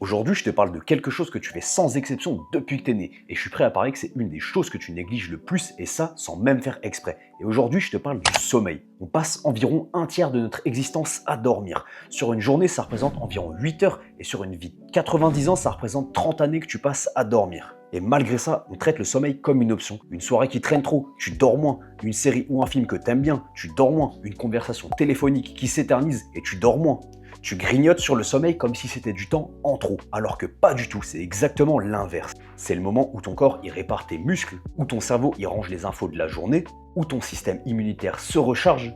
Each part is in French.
Aujourd'hui, je te parle de quelque chose que tu fais sans exception depuis que tu es né. Et je suis prêt à parier que c'est une des choses que tu négliges le plus, et ça sans même faire exprès. Et aujourd'hui, je te parle du sommeil. On passe environ un tiers de notre existence à dormir. Sur une journée, ça représente environ 8 heures, et sur une vie de 90 ans, ça représente 30 années que tu passes à dormir. Et malgré ça, on traite le sommeil comme une option. Une soirée qui traîne trop, tu dors moins. Une série ou un film que t'aimes bien, tu dors moins. Une conversation téléphonique qui s'éternise et tu dors moins. Tu grignotes sur le sommeil comme si c'était du temps en trop, alors que pas du tout, c'est exactement l'inverse. C'est le moment où ton corps y répare tes muscles, où ton cerveau y range les infos de la journée, où ton système immunitaire se recharge,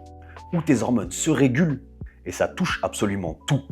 où tes hormones se régulent, et ça touche absolument tout.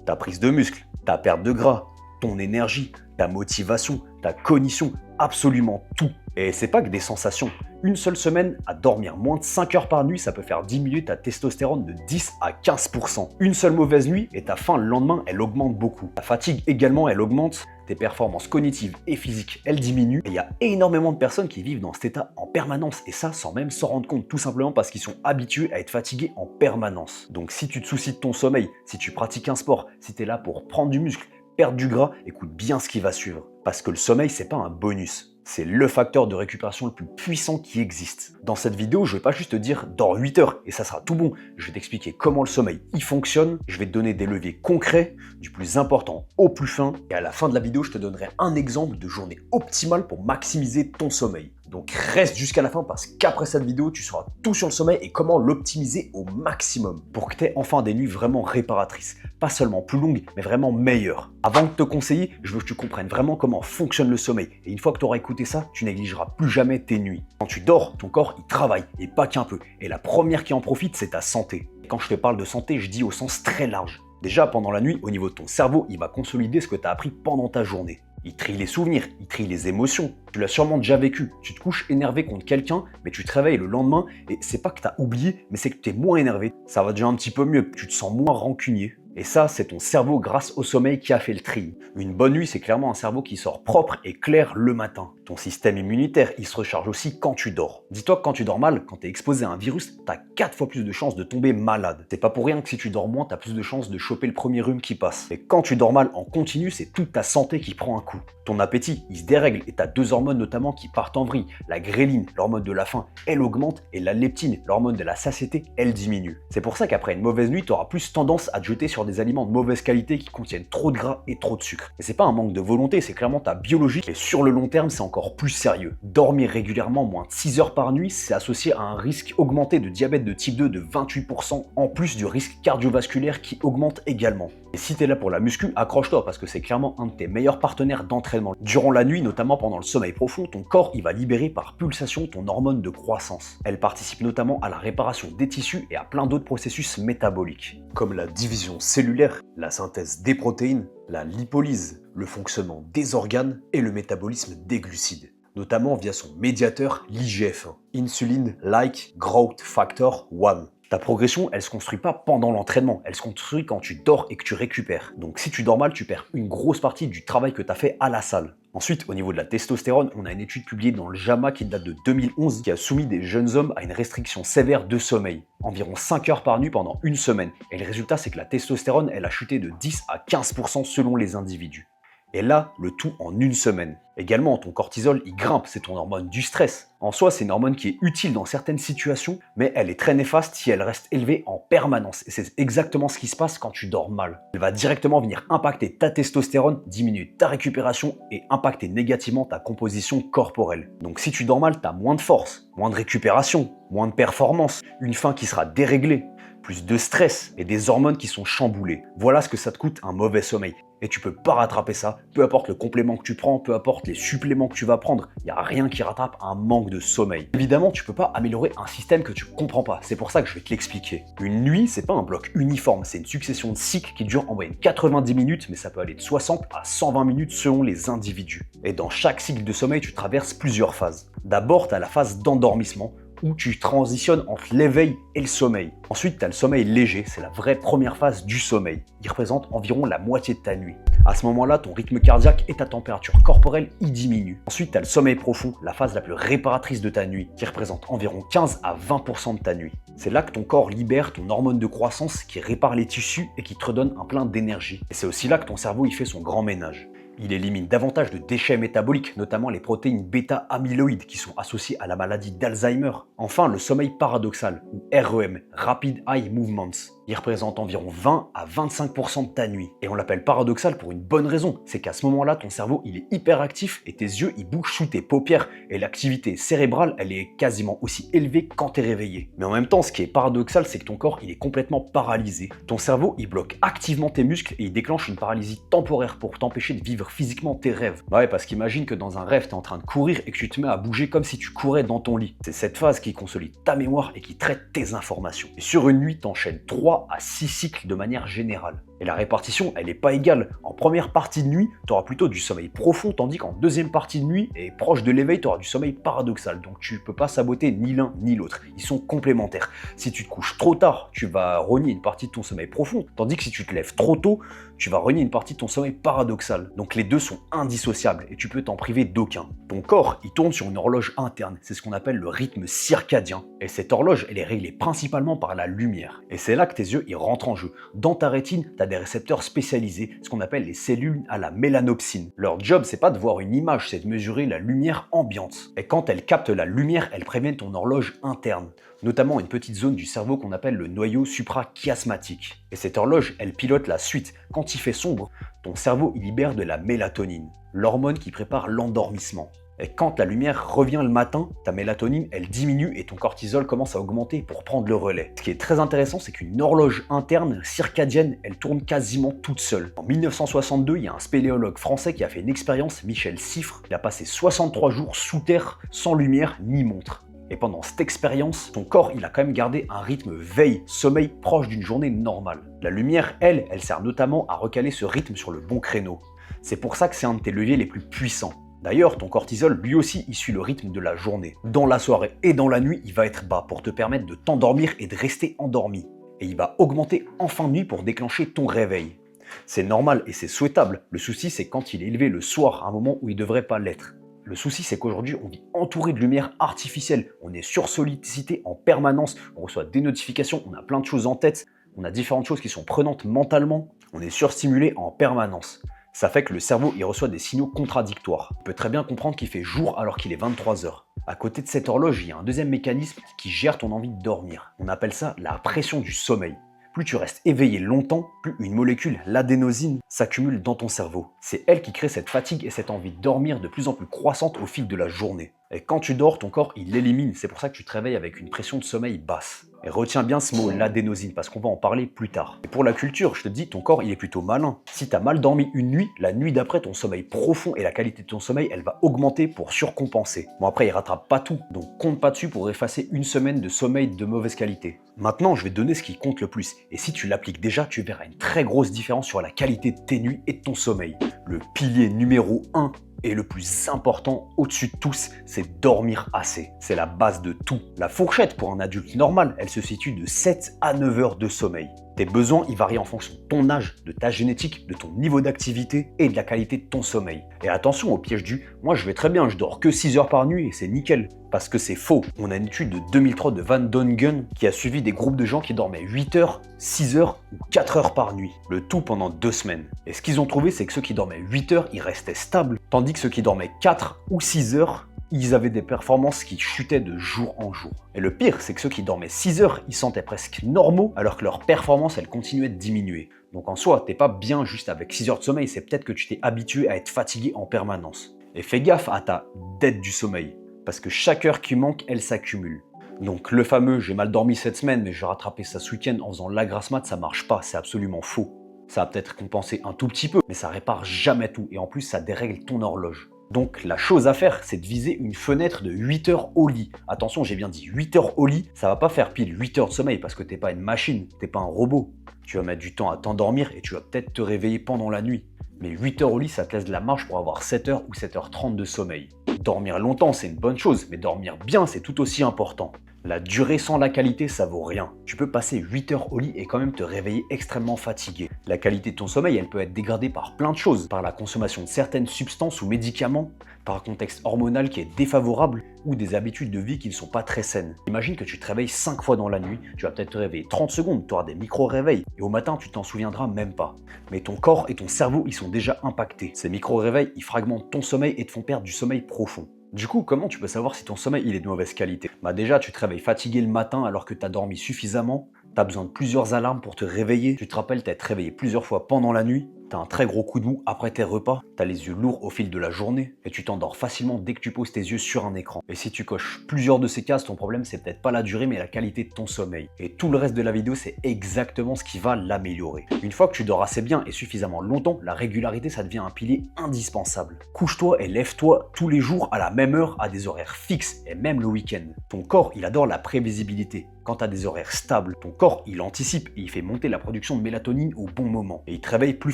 Ta prise de muscle, ta perte de gras, ton énergie, ta motivation, ta cognition, absolument tout. Et c'est pas que des sensations. Une seule semaine à dormir moins de 5 heures par nuit, ça peut faire diminuer ta testostérone de 10 à 15%. Une seule mauvaise nuit et ta faim le lendemain, elle augmente beaucoup. Ta fatigue également, elle augmente. Tes performances cognitives et physiques, elles diminuent. Et il y a énormément de personnes qui vivent dans cet état en permanence. Et ça, sans même s'en rendre compte, tout simplement parce qu'ils sont habitués à être fatigués en permanence. Donc si tu te soucies de ton sommeil, si tu pratiques un sport, si tu es là pour prendre du muscle, perdre du gras, écoute bien ce qui va suivre. Parce que le sommeil, c'est pas un bonus. C'est le facteur de récupération le plus puissant qui existe. Dans cette vidéo, je vais pas juste te dire dors 8 heures et ça sera tout bon. Je vais t'expliquer comment le sommeil y fonctionne. Je vais te donner des leviers concrets, du plus important au plus fin. Et à la fin de la vidéo, je te donnerai un exemple de journée optimale pour maximiser ton sommeil. Donc reste jusqu'à la fin parce qu'après cette vidéo, tu sauras tout sur le sommeil et comment l'optimiser au maximum pour que tu aies enfin des nuits vraiment réparatrices. Pas seulement plus longues, mais vraiment meilleures. Avant de te conseiller, je veux que tu comprennes vraiment comment fonctionne le sommeil. Et une fois que tu auras écouté ça, tu négligeras plus jamais tes nuits. Quand tu dors, ton corps il travaille et pas qu'un peu. Et la première qui en profite, c'est ta santé. Et quand je te parle de santé, je dis au sens très large. Déjà, pendant la nuit, au niveau de ton cerveau, il va consolider ce que tu as appris pendant ta journée. Il trie les souvenirs, il trie les émotions. Tu l'as sûrement déjà vécu. Tu te couches énervé contre quelqu'un, mais tu te réveilles le lendemain et c'est pas que tu as oublié, mais c'est que tu es moins énervé. Ça va déjà un petit peu mieux, tu te sens moins rancunier. Et ça, c'est ton cerveau grâce au sommeil qui a fait le tri. Une bonne nuit, c'est clairement un cerveau qui sort propre et clair le matin. Ton système immunitaire, il se recharge aussi quand tu dors. Dis-toi que quand tu dors mal, quand tu es exposé à un virus, tu as 4 fois plus de chances de tomber malade. C'est pas pour rien que si tu dors moins, tu as plus de chances de choper le premier rhume qui passe. Et quand tu dors mal en continu, c'est toute ta santé qui prend un coup. Ton appétit, il se dérègle et tu as 2 hormones notamment qui partent en vrille. La gréline, l'hormone de la faim, elle augmente et la leptine, l'hormone de la satiété, elle diminue. C'est pour ça qu'après une mauvaise nuit, tu auras plus tendance à te jeter sur des aliments de mauvaise qualité qui contiennent trop de gras et trop de sucre. Et c'est pas un manque de volonté, c'est clairement ta biologie et sur le long terme, c'est encore plus sérieux. Dormir régulièrement moins de 6 heures par nuit, c'est associé à un risque augmenté de diabète de type 2 de 28%, en plus du risque cardiovasculaire qui augmente également. Et si t'es là pour la muscu, accroche-toi parce que c'est clairement un de tes meilleurs partenaires d'entraînement. Durant la nuit, notamment pendant le sommeil profond, ton corps il va libérer par pulsation ton hormone de croissance. Elle participe notamment à la réparation des tissus et à plein d'autres processus métaboliques, comme la division cellulaire, la synthèse des protéines, la lipolyse, le fonctionnement des organes et le métabolisme des glucides, notamment via son médiateur l'IGF-1, Insulin-like Growth Factor 1. Ta progression, elle se construit pas pendant l'entraînement, elle se construit quand tu dors et que tu récupères. Donc si tu dors mal, tu perds une grosse partie du travail que tu as fait à la salle. Ensuite, au niveau de la testostérone, on a une étude publiée dans le JAMA qui date de 2011 qui a soumis des jeunes hommes à une restriction sévère de sommeil, environ 5 heures par nuit pendant une semaine. Et le résultat, c'est que la testostérone, elle a chuté de 10 à 15% selon les individus. Et là, le tout en une semaine. Également, ton cortisol, il grimpe, c'est ton hormone du stress. En soi, c'est une hormone qui est utile dans certaines situations, mais elle est très néfaste si elle reste élevée en permanence. Et c'est exactement ce qui se passe quand tu dors mal. Elle va directement venir impacter ta testostérone, diminuer ta récupération et impacter négativement ta composition corporelle. Donc si tu dors mal, tu as moins de force, moins de récupération, moins de performance, une faim qui sera déréglée, plus de stress et des hormones qui sont chamboulées. Voilà ce que ça te coûte un mauvais sommeil. Et tu peux pas rattraper ça, peu importe le complément que tu prends, peu importe les suppléments que tu vas prendre, il n'y a rien qui rattrape un manque de sommeil. Évidemment, tu peux pas améliorer un système que tu comprends pas, c'est pour ça que je vais te l'expliquer. Une nuit, c'est pas un bloc uniforme, c'est une succession de cycles qui durent en moyenne 90 minutes, mais ça peut aller de 60 à 120 minutes selon les individus. Et dans chaque cycle de sommeil, tu traverses plusieurs phases. D'abord, tu as la phase d'endormissement, où tu transitionnes entre l'éveil et le sommeil. Ensuite, tu as le sommeil léger, c'est la vraie première phase du sommeil. Il représente environ la moitié de ta nuit. À ce moment-là, ton rythme cardiaque et ta température corporelle y diminuent. Ensuite, tu as le sommeil profond, la phase la plus réparatrice de ta nuit, qui représente environ 15 à 20% de ta nuit. C'est là que ton corps libère ton hormone de croissance qui répare les tissus et qui te redonne un plein d'énergie. Et c'est aussi là que ton cerveau il fait son grand ménage. Il élimine davantage de déchets métaboliques, notamment les protéines bêta-amyloïdes qui sont associées à la maladie d'Alzheimer. Enfin, le sommeil paradoxal, ou REM, Rapid Eye Movements. Il représente environ 20 à 25% de ta nuit. Et on l'appelle paradoxal pour une bonne raison, c'est qu'à ce moment-là, ton cerveau il est hyper actif et tes yeux ils bougent sous tes paupières et l'activité cérébrale elle est quasiment aussi élevée quand tu es réveillé. Mais en même temps, ce qui est paradoxal, c'est que ton corps il est complètement paralysé. Ton cerveau il bloque activement tes muscles et il déclenche une paralysie temporaire pour t'empêcher de vivre physiquement tes rêves. Bah ouais, parce qu'imagine que dans un rêve, tu es en train de courir et que tu te mets à bouger comme si tu courais dans ton lit. C'est cette phase qui consolide ta mémoire et qui traite tes informations. Et sur une nuit, t'enchaînes 3 à 6 cycles de manière générale. Et la répartition, elle n'est pas égale. En première partie de nuit, tu auras plutôt du sommeil profond, tandis qu'en deuxième partie de nuit, et proche de l'éveil, tu auras du sommeil paradoxal. Donc tu peux pas saboter ni l'un ni l'autre. Ils sont complémentaires. Si tu te couches trop tard, tu vas renier une partie de ton sommeil profond, tandis que si tu te lèves trop tôt, tu vas renier une partie de ton sommeil paradoxal. Donc les deux sont indissociables et tu peux t'en priver d'aucun. Ton corps, il tourne sur une horloge interne. C'est ce qu'on appelle le rythme circadien. Et cette horloge, elle est réglée principalement par la lumière. Et c'est là que tes yeux, ils rentrent en jeu. Dans ta rétine, tu as des récepteurs spécialisés, ce qu'on appelle les cellules à la mélanopsine. Leur job, c'est pas de voir une image, c'est de mesurer la lumière ambiante. Et quand elles captent la lumière, elles préviennent ton horloge interne, notamment une petite zone du cerveau qu'on appelle le noyau suprachiasmatique. Et cette horloge, elle pilote la suite. Quand il fait sombre, ton cerveau il libère de la mélatonine, l'hormone qui prépare l'endormissement. Et quand la lumière revient le matin, ta mélatonine, elle diminue et ton cortisol commence à augmenter pour prendre le relais. Ce qui est très intéressant, c'est qu'une horloge interne circadienne, elle tourne quasiment toute seule. En 1962, il y a un spéléologue français qui a fait une expérience, Michel Siffre. Il a passé 63 jours sous terre, sans lumière ni montre. Et pendant cette expérience, ton corps, il a quand même gardé un rythme veille-sommeil proche d'une journée normale. La lumière, elle sert notamment à recaler ce rythme sur le bon créneau. C'est pour ça que c'est un de tes leviers les plus puissants. D'ailleurs, ton cortisol, lui aussi, il suit le rythme de la journée. Dans la soirée et dans la nuit, il va être bas pour te permettre de t'endormir et de rester endormi. Et il va augmenter en fin de nuit pour déclencher ton réveil. C'est normal et c'est souhaitable. Le souci, c'est quand il est élevé le soir, à un moment où il ne devrait pas l'être. Le souci, c'est qu'aujourd'hui, on vit entouré de lumière artificielle. On est sursollicité en permanence. On reçoit des notifications, on a plein de choses en tête. On a différentes choses qui sont prenantes mentalement. On est surstimulé en permanence. Ça fait que le cerveau il reçoit des signaux contradictoires. On peut très bien comprendre qu'il fait jour alors qu'il est 23 h. À côté de cette horloge, il y a un deuxième mécanisme qui gère ton envie de dormir. On appelle ça la pression du sommeil. Plus tu restes éveillé longtemps, plus une molécule, l'adénosine, s'accumule dans ton cerveau. C'est elle qui crée cette fatigue et cette envie de dormir de plus en plus croissante au fil de la journée. Et quand tu dors, ton corps il l'élimine, c'est pour ça que tu te réveilles avec une pression de sommeil basse. Et retiens bien ce mot, l'adénosine, parce qu'on va en parler plus tard. Et pour la culture, je te dis, ton corps il est plutôt malin. Si tu as mal dormi une nuit, la nuit d'après, ton sommeil profond et la qualité de ton sommeil, elle va augmenter pour surcompenser. Bon après, il rattrape pas tout, donc compte pas dessus pour effacer une semaine de sommeil de mauvaise qualité. Maintenant, je vais te donner ce qui compte le plus. Et si tu l'appliques déjà, tu verras une très grosse différence sur la qualité de tes nuits et de ton sommeil. Le pilier numéro 1 et le plus important au-dessus de tous, c'est dormir assez. C'est la base de tout. La fourchette pour un adulte normal, elle se situe de 7 à 9 heures de sommeil. Tes besoins, ils varient en fonction de ton âge, de ta génétique, de ton niveau d'activité et de la qualité de ton sommeil. Et attention au piège du « moi je vais très bien, je dors que 6 heures par nuit et c'est nickel ». Parce que c'est faux. On a une étude de 2003 de Van Dongen qui a suivi des groupes de gens qui dormaient 8 heures, 6 heures ou 4 heures par nuit. Le tout pendant 2 semaines. Et ce qu'ils ont trouvé, c'est que ceux qui dormaient 8 heures, ils restaient stables, tandis que ceux qui dormaient 4 ou 6 heures, ils avaient des performances qui chutaient de jour en jour. Et le pire, c'est que ceux qui dormaient 6 heures, ils sentaient presque normaux, alors que leur performance, elle continuait de diminuer. Donc en soi, t'es pas bien juste avec 6 heures de sommeil, c'est peut-être que tu t'es habitué à être fatigué en permanence. Et fais gaffe à ta dette du sommeil, parce que chaque heure qui manque, elle s'accumule. Donc le fameux « j'ai mal dormi cette semaine, mais je vais rattraper ça ce week-end en faisant la grasse mat », ça marche pas, c'est absolument faux. Ça va peut-être compenser un tout petit peu, mais ça répare jamais tout, et en plus ça dérègle ton horloge. Donc la chose à faire, c'est de viser une fenêtre de 8 heures au lit. Attention, j'ai bien dit 8 heures au lit, ça va pas faire pile 8 heures de sommeil parce que t'es pas une machine, t'es pas un robot. Tu vas mettre du temps à t'endormir et tu vas peut-être te réveiller pendant la nuit. Mais 8 heures au lit, ça te laisse de la marge pour avoir 7 heures ou 7h30 de sommeil. Dormir longtemps, c'est une bonne chose, mais dormir bien, c'est tout aussi important. La durée sans la qualité, ça vaut rien. Tu peux passer 8 heures au lit et quand même te réveiller extrêmement fatigué. La qualité de ton sommeil, elle peut être dégradée par plein de choses, par la consommation de certaines substances ou médicaments, par un contexte hormonal qui est défavorable ou des habitudes de vie qui ne sont pas très saines. Imagine que tu te réveilles 5 fois dans la nuit, tu vas peut-être te réveiller 30 secondes, tu auras des micro-réveils et au matin tu t'en souviendras même pas. Mais ton corps et ton cerveau, ils sont déjà impactés. Ces micro-réveils, ils fragmentent ton sommeil et te font perdre du sommeil profond. Du coup, comment tu peux savoir si ton sommeil il est de mauvaise qualité? Bah déjà, tu te réveilles fatigué le matin alors que tu as dormi suffisamment, tu as besoin de plusieurs alarmes pour te réveiller, tu te rappelles t'être réveillé plusieurs fois pendant la nuit, tu as un très gros coup de mou après tes repas, tu as les yeux lourds au fil de la journée et tu t'endors facilement dès que tu poses tes yeux sur un écran. Et si tu coches plusieurs de ces cases, ton problème c'est peut-être pas la durée mais la qualité de ton sommeil. Et tout le reste de la vidéo, c'est exactement ce qui va l'améliorer. Une fois que tu dors assez bien et suffisamment longtemps, la régularité ça devient un pilier indispensable. Couche-toi et lève-toi tous les jours à la même heure, à des horaires fixes et même le week-end. Ton corps, il adore la prévisibilité. Quand tu as des horaires stables, ton corps, il anticipe et il fait monter la production de mélatonine au bon moment. Et il te réveille plus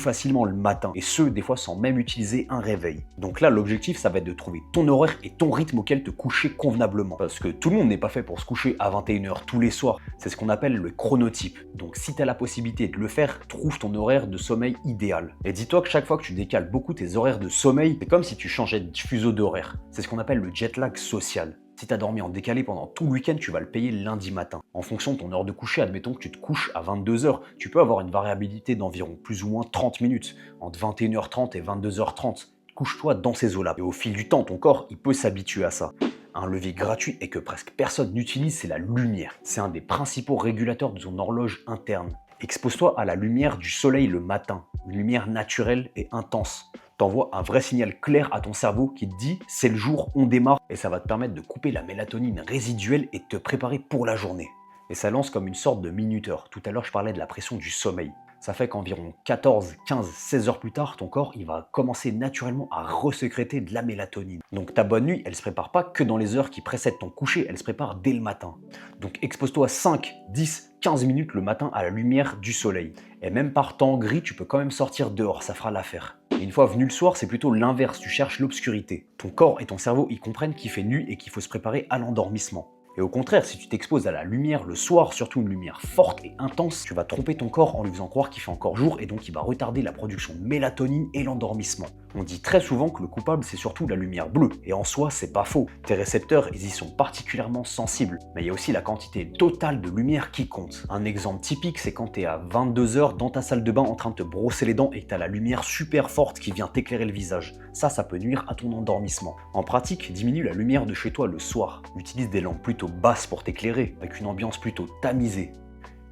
facilement le matin. Et ce, des fois, sans même utiliser un réveil. Donc là, l'objectif, ça va être de trouver ton horaire et ton rythme auquel te coucher convenablement. Parce que tout le monde n'est pas fait pour se coucher à 21 h tous les soirs. C'est ce qu'on appelle le chronotype. Donc si tu as la possibilité de le faire, trouve ton horaire de sommeil idéal. Et dis-toi que chaque fois que tu décales beaucoup tes horaires de sommeil, c'est comme si tu changeais de fuseau d'horaire. C'est ce qu'on appelle le jet lag social. Si tu as dormi en décalé pendant tout le week-end, tu vas le payer lundi matin. En fonction de ton heure de coucher, admettons que tu te couches à 22 h, tu peux avoir une variabilité d'environ plus ou moins 30 minutes, entre 21 h 30 et 22 h 30. Couche-toi dans ces eaux-là. Et au fil du temps, ton corps, il peut s'habituer à ça. Un levier gratuit et que presque personne n'utilise, c'est la lumière. C'est un des principaux régulateurs de ton horloge interne. Expose-toi à la lumière du soleil le matin, une lumière naturelle et intense. T'envoies un vrai signal clair à ton cerveau qui te dit c'est le jour, on démarre, et ça va te permettre de couper la mélatonine résiduelle et de te préparer pour la journée. Et ça lance comme une sorte de minuteur. Tout à l'heure je parlais de la pression du sommeil. Ça fait qu'environ 14, 15, 16 heures plus tard, ton corps il va commencer naturellement à resécréter de la mélatonine. Donc ta bonne nuit, elle se prépare pas que dans les heures qui précèdent ton coucher, elle se prépare dès le matin. Donc expose-toi 5, 10, 15 minutes le matin à la lumière du soleil. Et même par temps gris, tu peux quand même sortir dehors, ça fera l'affaire. Et une fois venu le soir, c'est plutôt l'inverse, tu cherches l'obscurité. Ton corps et ton cerveau, ils comprennent qu'il fait nuit et qu'il faut se préparer à l'endormissement. Et au contraire, si tu t'exposes à la lumière le soir, surtout une lumière forte et intense, tu vas tromper ton corps en lui faisant croire qu'il fait encore jour et donc il va retarder la production de mélatonine et l'endormissement. On dit très souvent que le coupable c'est surtout la lumière bleue, et en soi c'est pas faux. Tes récepteurs ils y sont particulièrement sensibles, mais il y a aussi la quantité totale de lumière qui compte. Un exemple typique c'est quand tu es à 22 h dans ta salle de bain en train de te brosser les dents et que tu as la lumière super forte qui vient t'éclairer le visage. Ça peut nuire à ton endormissement. En pratique, diminue la lumière de chez toi le soir. Utilise des lampes plutôt basses pour t'éclairer, avec une ambiance plutôt tamisée.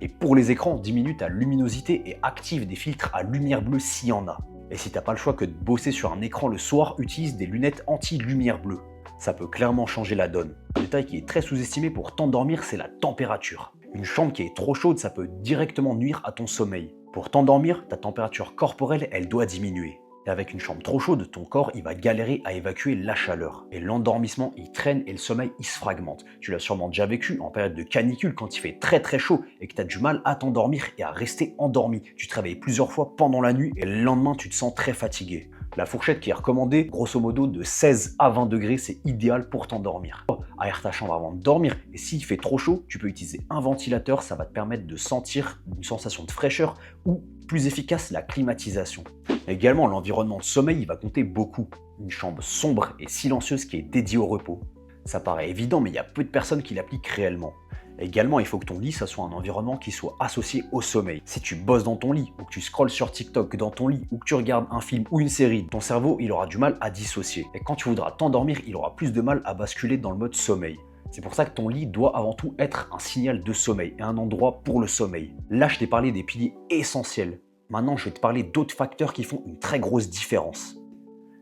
Et pour les écrans, diminue ta luminosité et active des filtres à lumière bleue s'il y en a. Et si t'as pas le choix que de bosser sur un écran le soir, utilise des lunettes anti-lumière bleue. Ça peut clairement changer la donne. Un détail qui est très sous-estimé pour t'endormir, c'est la température. Une chambre qui est trop chaude, ça peut directement nuire à ton sommeil. Pour t'endormir, ta température corporelle, elle doit diminuer. Et avec une chambre trop chaude, ton corps il va galérer à évacuer la chaleur. Et l'endormissement il traîne et le sommeil il se fragmente. Tu l'as sûrement déjà vécu en période de canicule quand il fait très très chaud et que tu as du mal à t'endormir et à rester endormi. Tu te réveilles plusieurs fois pendant la nuit et le lendemain tu te sens très fatigué. La fourchette qui est recommandée, grosso modo de 16 à 20 degrés, c'est idéal pour t'endormir. Aère ta chambre avant de dormir et s'il fait trop chaud, tu peux utiliser un ventilateur, ça va te permettre de sentir une sensation de fraîcheur ou plus efficace la climatisation. Également, l'environnement de sommeil il va compter beaucoup. Une chambre sombre et silencieuse qui est dédiée au repos. Ça paraît évident, mais il y a peu de personnes qui l'appliquent réellement. Également, il faut que ton lit ça soit un environnement qui soit associé au sommeil. Si tu bosses dans ton lit, ou que tu scrolles sur TikTok dans ton lit, ou que tu regardes un film ou une série, ton cerveau il aura du mal à dissocier. Et quand tu voudras t'endormir, il aura plus de mal à basculer dans le mode sommeil. C'est pour ça que ton lit doit avant tout être un signal de sommeil et un endroit pour le sommeil. Là, je t'ai parlé des piliers essentiels. Maintenant, je vais te parler d'autres facteurs qui font une très grosse différence.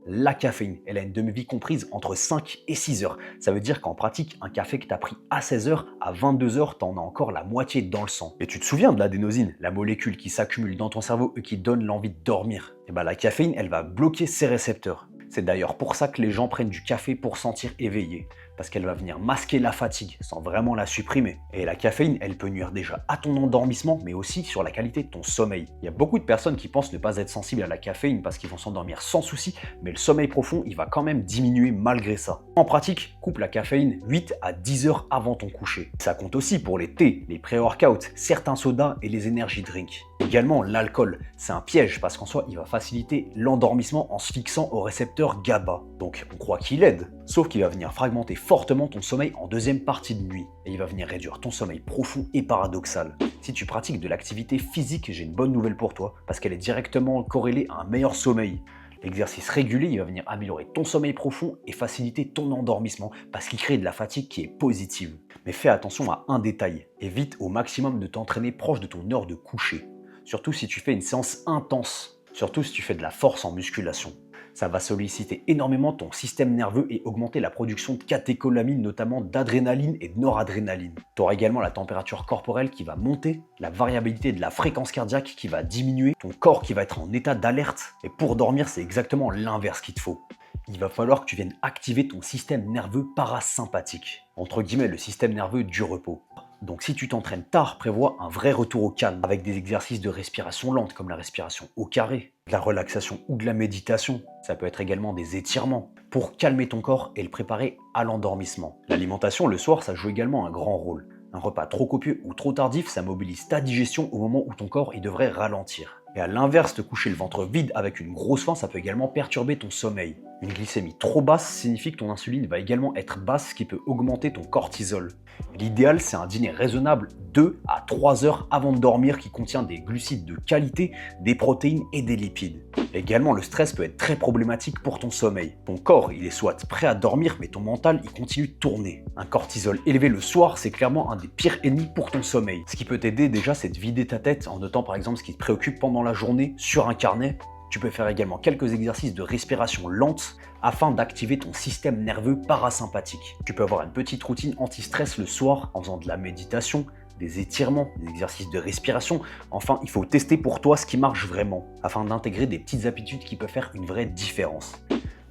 La caféine, elle a une demi-vie comprise entre 5 et 6 heures. Ça veut dire qu'en pratique, un café que tu as pris à 16 heures, à 22 heures, tu en as encore la moitié dans le sang. Et tu te souviens de l'adénosine, la molécule qui s'accumule dans ton cerveau et qui donne l'envie de dormir. Et bien la caféine, elle va bloquer ces récepteurs. C'est d'ailleurs pour ça que les gens prennent du café pour sentir éveillé. parce qu'elle va venir masquer la fatigue sans vraiment la supprimer. Et la caféine, elle peut nuire déjà à ton endormissement, mais aussi sur la qualité de ton sommeil. Il y a beaucoup de personnes qui pensent ne pas être sensibles à la caféine parce qu'ils vont s'endormir sans souci, mais le sommeil profond, il va quand même diminuer malgré ça. En pratique, coupe la caféine 8 à 10 heures avant ton coucher. Ça compte aussi pour les thés, les pré-workouts, certains sodas et les energy drinks. Également, l'alcool, c'est un piège parce qu'en soi, il va faciliter l'endormissement en se fixant au récepteur GABA. Donc, on croit qu'il aide, sauf qu'il va venir fragmenter fortement ton sommeil en deuxième partie de nuit. Et il va venir réduire ton sommeil profond et paradoxal. Si tu pratiques de l'activité physique, j'ai une bonne nouvelle pour toi parce qu'elle est directement corrélée à un meilleur sommeil. L'exercice régulier, il va venir améliorer ton sommeil profond et faciliter ton endormissement parce qu'il crée de la fatigue qui est positive. Mais fais attention à un détail, évite au maximum de t'entraîner proche de ton heure de coucher. Surtout si tu fais une séance intense, surtout si tu fais de la force en musculation. Ça va solliciter énormément ton système nerveux et augmenter la production de catécholamines, notamment d'adrénaline et de noradrénaline. Tu auras également la température corporelle qui va monter, la variabilité de la fréquence cardiaque qui va diminuer, ton corps qui va être en état d'alerte. Et pour dormir, c'est exactement l'inverse qu'il te faut. Il va falloir que tu viennes activer ton système nerveux parasympathique, entre guillemets le système nerveux du repos. Donc si tu t'entraînes tard, prévois un vrai retour au calme avec des exercices de respiration lente comme la respiration au carré, de la relaxation ou de la méditation. Ça peut être également des étirements pour calmer ton corps et le préparer à l'endormissement. L'alimentation le soir, ça joue également un grand rôle. Un repas trop copieux ou trop tardif, ça mobilise ta digestion au moment où ton corps il devrait ralentir. Et à l'inverse, te coucher le ventre vide avec une grosse faim, ça peut également perturber ton sommeil. Une glycémie trop basse signifie que ton insuline va également être basse, ce qui peut augmenter ton cortisol. L'idéal, c'est un dîner raisonnable 2 à 3 heures avant de dormir qui contient des glucides de qualité, des protéines et des lipides. Également, le stress peut être très problématique pour ton sommeil. Ton corps, il est soit prêt à dormir, mais ton mental, il continue de tourner. Un cortisol élevé le soir, c'est clairement un des pires ennemis pour ton sommeil. Ce qui peut t'aider déjà, c'est de vider ta tête en notant par exemple ce qui te préoccupe pendant la journée sur un carnet. Tu peux faire également quelques exercices de respiration lente afin d'activer ton système nerveux parasympathique. Tu peux avoir une petite routine anti-stress le soir en faisant de la méditation, des étirements, des exercices de respiration. Enfin, il faut tester pour toi ce qui marche vraiment afin d'intégrer des petites habitudes qui peuvent faire une vraie différence.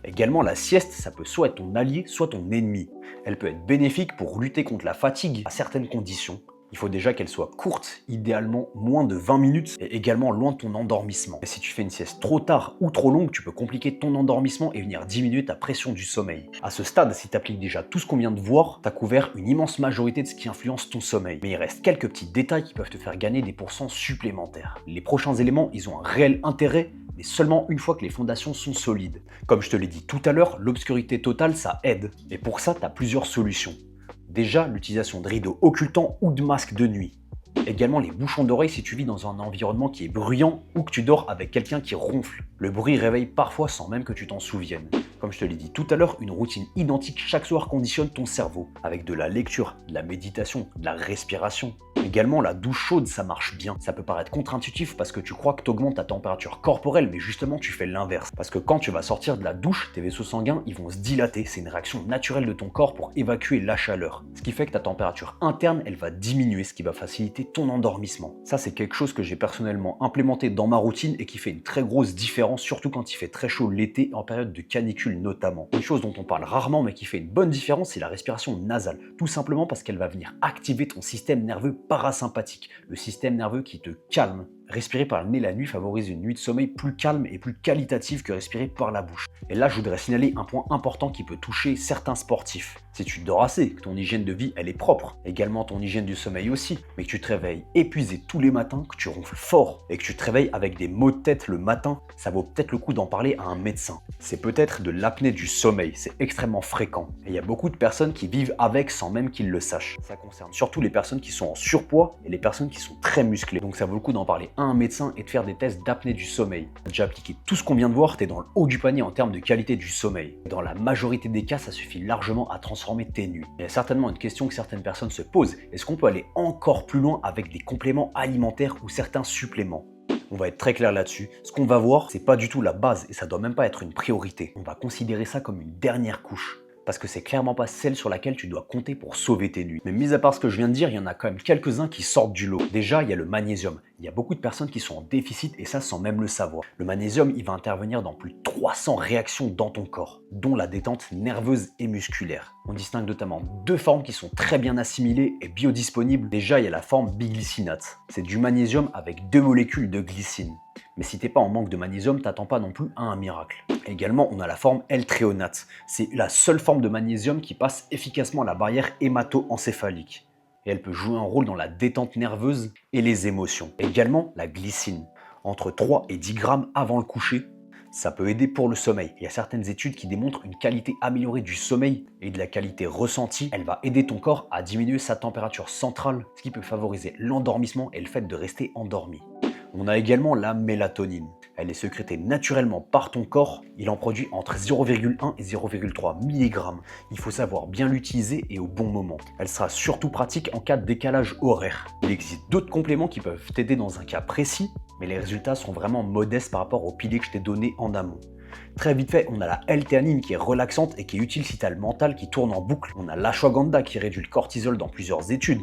Également, la sieste, ça peut soit être ton allié, soit ton ennemi. Elle peut être bénéfique pour lutter contre la fatigue à certaines conditions. Il faut déjà qu'elle soit courte, idéalement moins de 20 minutes et également loin de ton endormissement. Et si tu fais une sieste trop tard ou trop longue, tu peux compliquer ton endormissement et venir diminuer ta pression du sommeil. À ce stade, si tu appliques déjà tout ce qu'on vient de voir, tu as couvert une immense majorité de ce qui influence ton sommeil. Mais il reste quelques petits détails qui peuvent te faire gagner des pourcents supplémentaires. Les prochains éléments, ils ont un réel intérêt, mais seulement une fois que les fondations sont solides. Comme je te l'ai dit tout à l'heure, l'obscurité totale, ça aide. Et pour ça, tu as plusieurs solutions. Déjà, l'utilisation de rideaux occultants ou de masques de nuit. Également les bouchons d'oreilles si tu vis dans un environnement qui est bruyant ou que tu dors avec quelqu'un qui ronfle. Le bruit réveille parfois sans même que tu t'en souviennes. Comme je te l'ai dit tout à l'heure, une routine identique chaque soir conditionne ton cerveau, avec de la lecture, de la méditation, de la respiration. Également, la douche chaude, ça marche bien. Ça peut paraître contre-intuitif parce que tu crois que tu augmentes ta température corporelle, mais justement, tu fais l'inverse. Parce que quand tu vas sortir de la douche, tes vaisseaux sanguins, ils vont se dilater. C'est une réaction naturelle de ton corps pour évacuer la chaleur. Ce qui fait que ta température interne, elle va diminuer, ce qui va faciliter ton endormissement. Ça, c'est quelque chose que j'ai personnellement implémenté dans ma routine et qui fait une très grosse différence, surtout quand il fait très chaud l'été, en période de canicule notamment. Une chose dont on parle rarement, mais qui fait une bonne différence, c'est la respiration nasale. Tout simplement parce qu'elle va venir activer ton système nerveux parasympathique, le système nerveux qui te calme. Respirer par le nez la nuit favorise une nuit de sommeil plus calme et plus qualitative que respirer par la bouche. Et là, je voudrais signaler un point important qui peut toucher certains sportifs. Si tu dors assez, que ton hygiène de vie elle est propre, également ton hygiène du sommeil aussi, mais que tu te réveilles épuisé tous les matins, que tu ronfles fort et que tu te réveilles avec des maux de tête le matin, ça vaut peut-être le coup d'en parler à un médecin. C'est peut-être de l'apnée du sommeil, c'est extrêmement fréquent. Et il y a beaucoup de personnes qui vivent avec sans même qu'ils le sachent. Ça concerne surtout les personnes qui sont en surpoids et les personnes qui sont très musclées. Donc ça vaut le coup d'en parler à un médecin et de faire des tests d'apnée du sommeil. Tu as déjà appliqué tout ce qu'on vient de voir, tu es dans le haut du panier en termes de qualité du sommeil. Dans la majorité des cas, ça suffit largement à transformer tes nuits. Il y a certainement une question que certaines personnes se posent. Est-ce qu'on peut aller encore plus loin avec des compléments alimentaires ou certains suppléments ? On va être très clair là-dessus. Ce qu'on va voir, c'est pas du tout la base et ça doit même pas être une priorité. On va considérer ça comme une dernière couche. parce que c'est clairement pas celle sur laquelle tu dois compter pour sauver tes nuits. Mais mis à part ce que je viens de dire, il y en a quand même quelques-uns qui sortent du lot. Déjà, il y a le magnésium. Il y a beaucoup de personnes qui sont en déficit et ça sans même le savoir. Le magnésium, il va intervenir dans plus de 300 réactions dans ton corps, dont la détente nerveuse et musculaire. On distingue notamment deux formes qui sont très bien assimilées et biodisponibles. Déjà, il y a la forme biglycinate. C'est du magnésium avec 2 molécules de glycine. Mais si t'es pas en manque de magnésium, t'attends pas non plus à un miracle. Également, on a la forme L-thréonate. C'est la seule forme de magnésium qui passe efficacement la barrière hémato-encéphalique. Et elle peut jouer un rôle dans la détente nerveuse et les émotions. Également, la glycine. Entre 3 et 10 grammes avant le coucher, ça peut aider pour le sommeil. Il y a certaines études qui démontrent une qualité améliorée du sommeil et de la qualité ressentie. Elle va aider ton corps à diminuer sa température centrale, ce qui peut favoriser l'endormissement et le fait de rester endormi. On a également la mélatonine. Elle est sécrétée naturellement par ton corps. Il en produit entre 0,1 et 0,3 mg. Il faut savoir bien l'utiliser et au bon moment. Elle sera surtout pratique en cas de décalage horaire. Il existe d'autres compléments qui peuvent t'aider dans un cas précis, mais les résultats sont vraiment modestes par rapport au pilier que je t'ai donné en amont. Très vite fait, on a la L-théanine qui est relaxante et qui est utile si tu as le mental qui tourne en boucle. On a l'ashwagandha qui réduit le cortisol dans plusieurs études.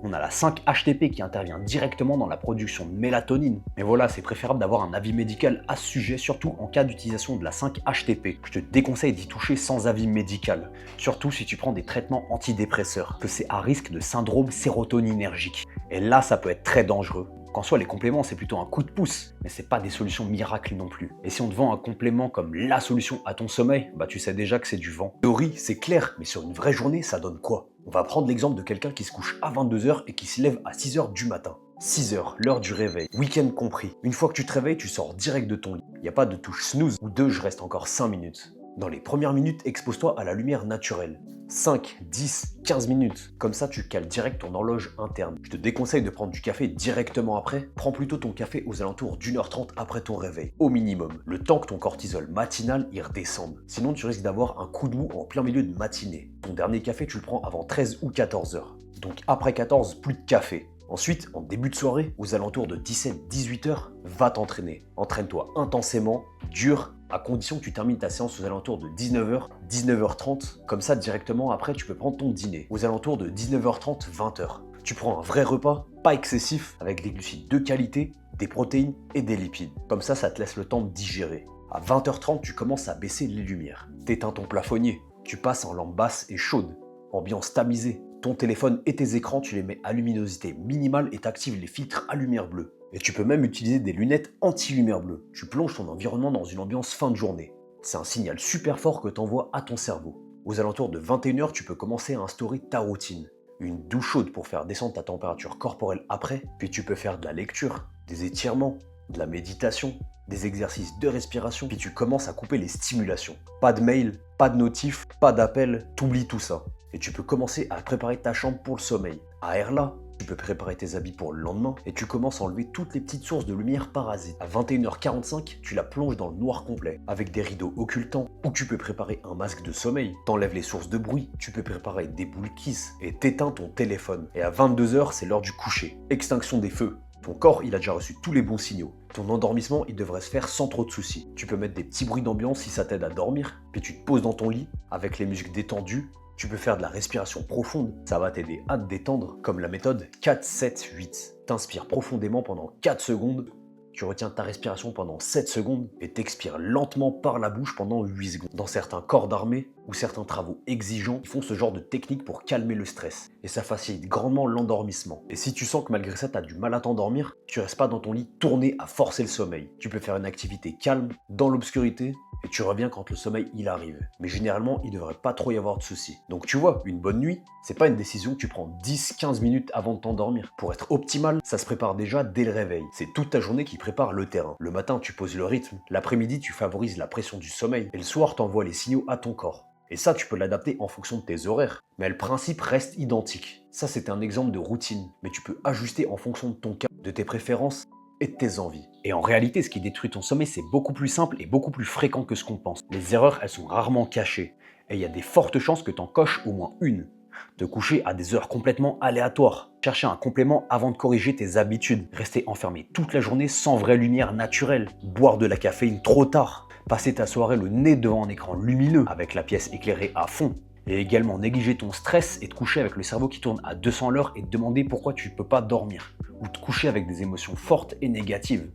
On a la 5-HTP qui intervient directement dans la production de mélatonine. Mais voilà, c'est préférable d'avoir un avis médical à ce sujet, surtout en cas d'utilisation de la 5-HTP. Je te déconseille d'y toucher sans avis médical, surtout si tu prends des traitements antidépresseurs, que c'est à risque de syndrome sérotoninergique. Et là, ça peut être très dangereux. Qu'en soit, les compléments, c'est plutôt un coup de pouce, mais c'est pas des solutions miracles non plus. Et si on te vend un complément comme la solution à ton sommeil, bah tu sais déjà que c'est du vent. Théorie, c'est clair, mais sur une vraie journée, ça donne quoi? On va prendre l'exemple de quelqu'un qui se couche à 22h et qui se lève à 6h du matin. 6h, l'heure du réveil, week-end compris. Une fois que tu te réveilles, tu sors direct de ton lit. Il n'y a pas de touche snooze ou je reste encore 5 minutes. Dans les premières minutes, expose-toi à la lumière naturelle. 5, 10, 15 minutes. Comme ça, tu cales direct ton horloge interne. Je te déconseille de prendre du café directement après. Prends plutôt ton café aux alentours d'1h30 après ton réveil, au minimum. Le temps que ton cortisol matinal y redescende. Sinon, tu risques d'avoir un coup de mou en plein milieu de matinée. Ton dernier café, tu le prends avant 13 ou 14h. Donc après 14, plus de café. Ensuite, en début de soirée, aux alentours de 17-18h, va t'entraîner. Entraîne-toi intensément, dur, à condition que tu termines ta séance aux alentours de 19h, 19h30. Comme ça, directement après, tu peux prendre ton dîner. Aux alentours de 19h30, 20h. Tu prends un vrai repas, pas excessif, avec des glucides de qualité, des protéines et des lipides. Comme ça te laisse le temps de digérer. À 20h30, tu commences à baisser les lumières. T'éteins ton plafonnier. Tu passes en lampe basse et chaude. Ambiance tamisée. Ton téléphone et tes écrans, tu les mets à luminosité minimale et t'actives les filtres à lumière bleue. Et tu peux même utiliser des lunettes anti-lumière bleue. Tu plonges ton environnement dans une ambiance fin de journée. C'est un signal super fort que t'envoies à ton cerveau. Aux alentours de 21h, tu peux commencer à instaurer ta routine. Une douche chaude pour faire descendre ta température corporelle après, puis tu peux faire de la lecture, des étirements, de la méditation, des exercices de respiration, puis tu commences à couper les stimulations. Pas de mail, pas de notif, pas d'appel, t'oublies tout ça. Et tu peux commencer à préparer ta chambre pour le sommeil. À Erla, tu peux préparer tes habits pour le lendemain et tu commences à enlever toutes les petites sources de lumière parasites. À 21h45, tu la plonges dans le noir complet avec des rideaux occultants ou tu peux préparer un masque de sommeil. T'enlèves les sources de bruit, tu peux préparer des boules Kiss et t'éteins ton téléphone. Et à 22h, c'est l'heure du coucher. Extinction des feux. Ton corps, il a déjà reçu tous les bons signaux. Ton endormissement, il devrait se faire sans trop de soucis. Tu peux mettre des petits bruits d'ambiance si ça t'aide à dormir, puis tu te poses dans ton lit avec les musiques détendues. Tu peux faire de la respiration profonde, ça va t'aider à te détendre, comme la méthode 4-7-8. T'inspires profondément pendant 4 secondes, tu retiens ta respiration pendant 7 secondes et t'expires lentement par la bouche pendant 8 secondes. Dans certains corps d'armée ou certains travaux exigeants, ils font ce genre de technique pour calmer le stress. Et ça facilite grandement l'endormissement. Et si tu sens que malgré ça, tu as du mal à t'endormir, tu restes pas dans ton lit tourné à forcer le sommeil. Tu peux faire une activité calme, dans l'obscurité, et tu reviens quand le sommeil il arrive. Mais généralement, il devrait pas trop y avoir de soucis. Donc tu vois, une bonne nuit, c'est pas une décision que tu prends 10-15 minutes avant de t'endormir. Pour être optimal, ça se prépare déjà dès le réveil. C'est toute ta journée qui prépare le terrain. Le matin, tu poses le rythme. L'après-midi, tu favorises la pression du sommeil. Et le soir, t'envoies les signaux à ton corps. Et ça, tu peux l'adapter en fonction de tes horaires. Mais le principe reste identique. Ça, c'est un exemple de routine. Mais tu peux ajuster en fonction de ton cas, de tes préférences et de tes envies. Et en réalité, ce qui détruit ton sommeil, c'est beaucoup plus simple et beaucoup plus fréquent que ce qu'on pense. Les erreurs, elles sont rarement cachées. Et il y a des fortes chances que tu en coches au moins une. Te coucher à des heures complètement aléatoires. Chercher un complément avant de corriger tes habitudes. Rester enfermé toute la journée sans vraie lumière naturelle. Boire de la caféine trop tard. Passer ta soirée le nez devant un écran lumineux avec la pièce éclairée à fond. Et également négliger ton stress et te coucher avec le cerveau qui tourne à 200 à l'heure et te demander pourquoi tu ne peux pas dormir. Ou te coucher avec des émotions fortes et négatives.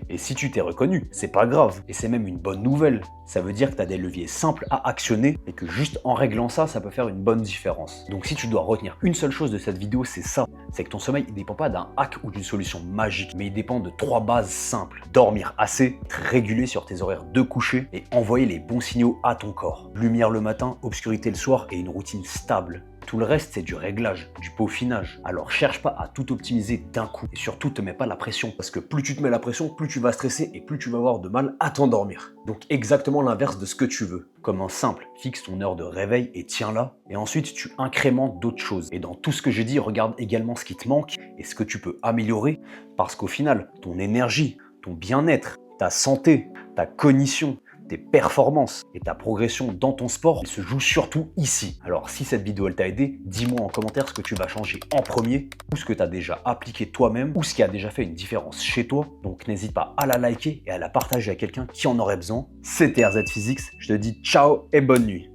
Et si tu t'es reconnu, c'est pas grave, et c'est même une bonne nouvelle. Ça veut dire que tu as des leviers simples à actionner et que juste en réglant ça, ça peut faire une bonne différence. Donc si tu dois retenir une seule chose de cette vidéo, c'est ça. C'est que ton sommeil ne dépend pas d'un hack ou d'une solution magique, mais il dépend de 3 bases simples. Dormir assez, être régulé sur tes horaires de coucher et envoyer les bons signaux à ton corps. Lumière le matin, obscurité le soir et une routine stable. Tout le reste, c'est du réglage, du peaufinage. Alors cherche pas à tout optimiser d'un coup. Et surtout, te mets pas la pression. Parce que plus tu te mets la pression, plus tu vas stresser et plus tu vas avoir de mal à t'endormir. Donc exactement l'inverse de ce que tu veux. Comment simple, fixe ton heure de réveil et tiens-la. Et ensuite, tu incrémentes d'autres choses. Et dans tout ce que j'ai dit, regarde également ce qui te manque et ce que tu peux améliorer. Parce qu'au final, ton énergie, ton bien-être, ta santé, ta cognition, tes performances et ta progression dans ton sport, il se joue surtout ici. Alors si cette vidéo elle t'a aidé, dis-moi en commentaire ce que tu vas changer en premier, ou ce que tu as déjà appliqué toi-même, ou ce qui a déjà fait une différence chez toi. Donc n'hésite pas à la liker et à la partager à quelqu'un qui en aurait besoin. C'était RZ Physics, je te dis ciao et bonne nuit.